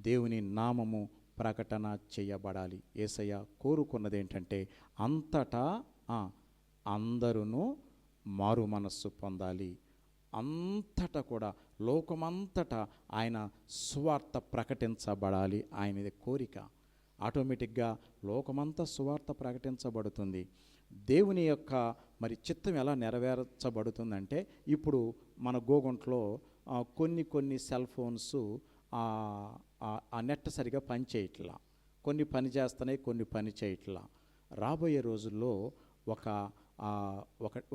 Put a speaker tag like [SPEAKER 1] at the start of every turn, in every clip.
[SPEAKER 1] దేవుని నామము ప్రకటన చేయబడాలి. యేసయ్య కోరుకున్నది ఏంటంటే అంతటా అందరూ మారు మనస్సు పొందాలి. అంతటా కూడా లోకమంతటా ఆయన సువార్త ప్రకటించబడాలి. ఆయనది కోరిక. ఆటోమేటిక్గా లోకమంతా సువార్త ప్రకటించబడుతుంది. దేవుని యొక్క మరి చిత్తం ఎలా నెరవేర్చబడుతుందంటే, ఇప్పుడు మన గోగుంట్లో కొన్ని సెల్ ఫోన్స్ ఆ నెట్ సరిగా పనిచేయట్లా. కొన్ని పని చేస్తున్నాయి, కొన్ని పని చేయట్లా. రాబోయే రోజుల్లో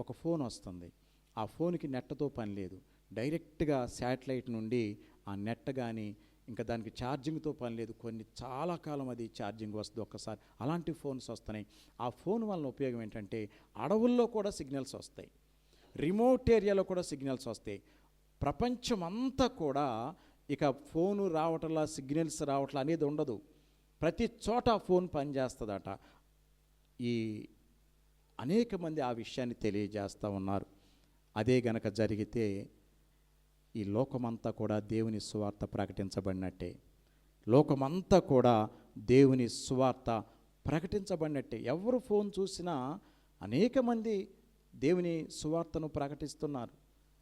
[SPEAKER 1] ఒక ఫోన్ వస్తుంది. ఆ ఫోన్కి నెట్తో పని లేదు. డైరెక్ట్గా శాటిలైట్ నుండి ఆ నెట్ కానీ ఇంకా దానికి ఛార్జింగ్తో పని లేదు. చాలా కాలం అది ఛార్జింగ్ వస్తుంది ఒక్కసారి. అలాంటి ఫోన్స్ వస్తున్నాయి. ఆ ఫోన్ వలన ఉపయోగం ఏంటంటే అడవుల్లో కూడా సిగ్నల్స్ వస్తాయి, రిమోట్ ఏరియాలో కూడా సిగ్నల్స్ వస్తాయి. ప్రపంచం అంతా కూడా ఇక ఫోను రావట్లా, సిగ్నల్స్ రావట్లా అనేది ఉండదు. ప్రతి చోట ఫోన్ పనిచేస్తుందట. ఈ అనేక మంది ఆ విషయాన్ని తెలియజేస్తూ ఉన్నారు. అదే గనక జరిగితే ఈ లోకమంతా కూడా దేవుని సువార్త ప్రకటించబడినట్టే. లోకమంతా కూడా దేవుని సువార్త ప్రకటించబడినట్టే. ఎవరు ఫోన్ చూసినా అనేక మంది దేవుని సువార్తను ప్రకటిస్తున్నారు.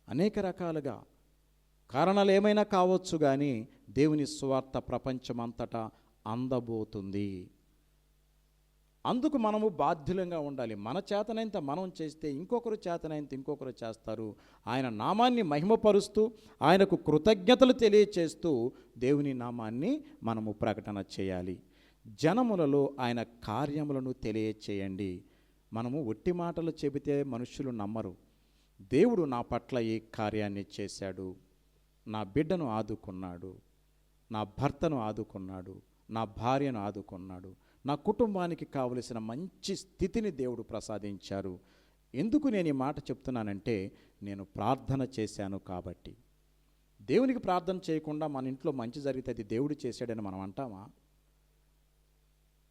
[SPEAKER 1] అనేక రకాలుగా కారణాలు ఏమైనా కావచ్చు, కానీ దేవుని సువార్త ప్రపంచమంతటా అందబోతుంది. అందుకు మనము బాధ్యులంగా ఉండాలి. మన చేతనైనంత మనం చేస్తే ఇంకొకరు చేతనైనంత ఇంకొకరు చేస్తారు. ఆయన నామాన్ని మహిమపరుస్తూ, ఆయనకు కృతజ్ఞతలు తెలియచేస్తూ దేవుని నామాన్ని మనము ప్రకటన చేయాలి. జనములలో ఆయన కార్యములను తెలియచేయండి. మనము ఒట్టి మాటలు చెబితే మనుషులు నమ్మరు. దేవుడు నా పట్ల ఈ కార్యాన్ని చేశాడు, నా బిడ్డను ఆదుకున్నాడు, నా భర్తను ఆదుకున్నాడు, నా భార్యను ఆదుకున్నాడు, నా కుటుంబానికి కావలసిన మంచి స్థితిని దేవుడు ప్రసాదించారు. ఎందుకు నేను ఈ మాట చెప్తున్నానంటే, నేను ప్రార్థన చేశాను కాబట్టి. దేవునికి ప్రార్థన చేయకుండా మన ఇంట్లో మంచి జరిగితే అది దేవుడు చేశాడని మనం అంటామా?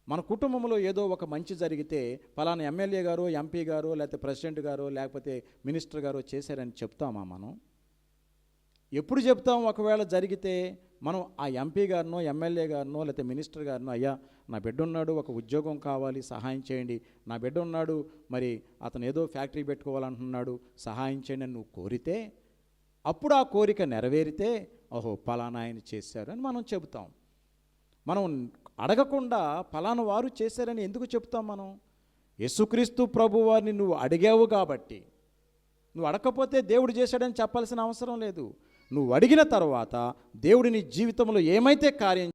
[SPEAKER 1] మన కుటుంబంలో ఏదో ఒక మంచి జరిగితే ఫలానా ఎమ్మెల్యే గారు, ఎంపీ గారు, లేకపోతే ప్రెసిడెంట్ గారు, లేకపోతే మినిస్టర్ గారు చేశారని చెప్తామా మనం? ఎప్పుడు చెప్తాం? ఒకవేళ జరిగితే మనం ఆ ఎంపీ గారినో, ఎమ్మెల్యే గారినో, లేకపోతే మినిస్టర్ గారినో, అయ్యా నా బిడ్డ ఉన్నాడు, ఒక ఉద్యోగం కావాలి, సహాయం చేయండి, నా బిడ్డ ఉన్నాడు, మరి అతను ఏదో ఫ్యాక్టరీ పెట్టుకోవాలంటున్నాడు, సహాయం చేయండి అని నువ్వు కోరితే, అప్పుడు ఆ కోరిక నెరవేరితే ఓహో పలానా ఆయన చేశారు అని మనం చెబుతాం. మనం అడగకుండా పలానా వారు చేశారని ఎందుకు చెప్తాం? మనం యేసుక్రీస్తు ప్రభు వారిని నువ్వు అడిగావు కాబట్టి. నువ్వు అడగకపోతే దేవుడు చేశాడని చెప్పాల్సిన అవసరం లేదు. నువ్వు అడిగిన తర్వాత దేవుడి నీ జీవితంలో ఏమైతే కార్యం